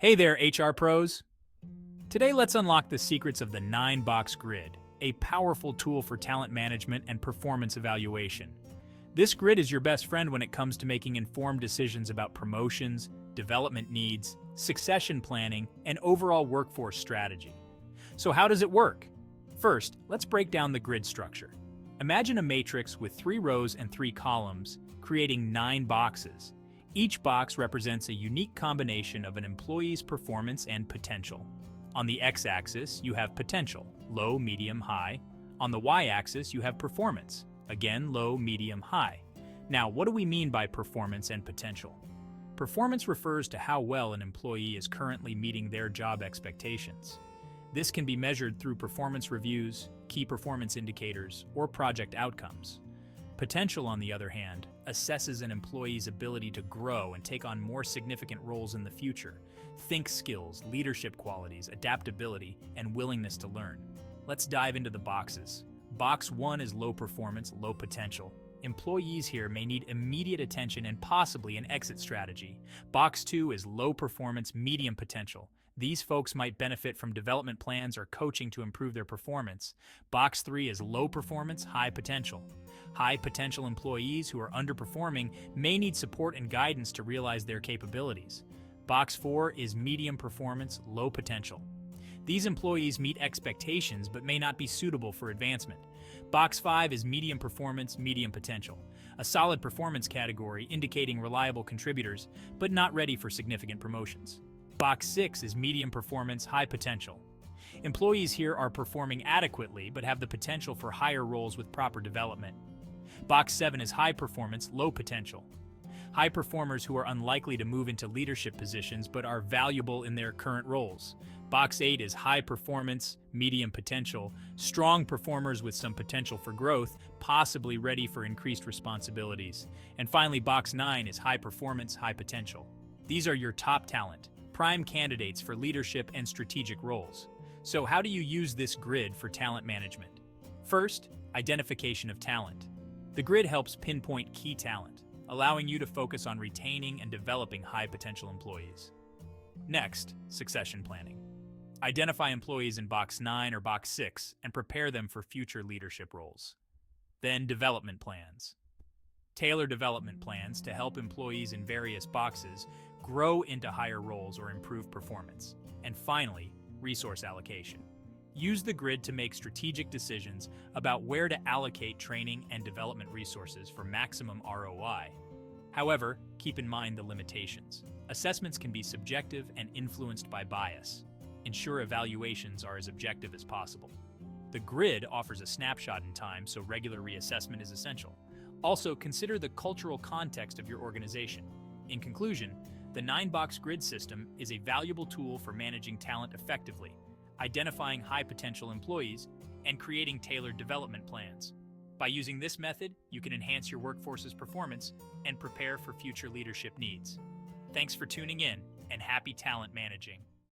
Hey there, HR pros. Today, let's unlock the secrets of the 9-box grid, a powerful tool for talent management and performance evaluation. This grid is your best friend when it comes to making informed decisions about promotions, development needs, succession planning, and overall workforce strategy. So how does it work? First, let's break down the grid structure. Imagine a matrix with 3 rows and 3 columns, creating 9 boxes. Each box represents a unique combination of an employee's performance and potential. On the x-axis, you have potential, low, medium, high. On the y-axis, you have performance, again, low, medium, high. Now, what do we mean by performance and potential? Performance refers to how well an employee is currently meeting their job expectations. This can be measured through performance reviews, key performance indicators, or project outcomes. Potential, on the other hand, assesses an employee's ability to grow and take on more significant roles in the future. Think skills, leadership qualities, adaptability, and willingness to learn. Let's dive into the boxes. Box 1 is low performance, low potential. Employees here may need immediate attention and possibly an exit strategy. Box 2 is low performance, medium potential. These folks might benefit from development plans or coaching to improve their performance. Box 3 is low performance, high potential. High potential employees who are underperforming may need support and guidance to realize their capabilities. Box 4 is medium performance, low potential. These employees meet expectations but may not be suitable for advancement. Box 5 is medium performance, medium potential, a solid performance category indicating reliable contributors but not ready for significant promotions. Box 6 is medium performance, high potential. Employees here are performing adequately but have the potential for higher roles with proper development. Box 7 is high performance, low potential. High performers who are unlikely to move into leadership positions but are valuable in their current roles. Box 8 is high performance, medium potential. Strong performers with some potential for growth, possibly ready for increased responsibilities. And finally, Box 9 is high performance, high potential. These are your top talent, prime candidates for leadership and strategic roles. So how do you use this grid for talent management? First, identification of talent. The grid helps pinpoint key talent, allowing you to focus on retaining and developing high-potential employees. Next, succession planning. Identify employees in Box 9 or Box 6 and prepare them for future leadership roles. Then, development plans. Tailor development plans to help employees in various boxes grow into higher roles or improve performance. And finally, resource allocation. Use the grid to make strategic decisions about where to allocate training and development resources for maximum ROI. However, keep in mind the limitations. Assessments can be subjective and influenced by bias. Ensure evaluations are as objective as possible. The grid offers a snapshot in time, so regular reassessment is essential. Also, consider the cultural context of your organization. In conclusion, the 9-box grid system is a valuable tool for managing talent effectively, identifying high-potential employees, and creating tailored development plans. By using this method, you can enhance your workforce's performance and prepare for future leadership needs. Thanks for tuning in, and happy talent managing.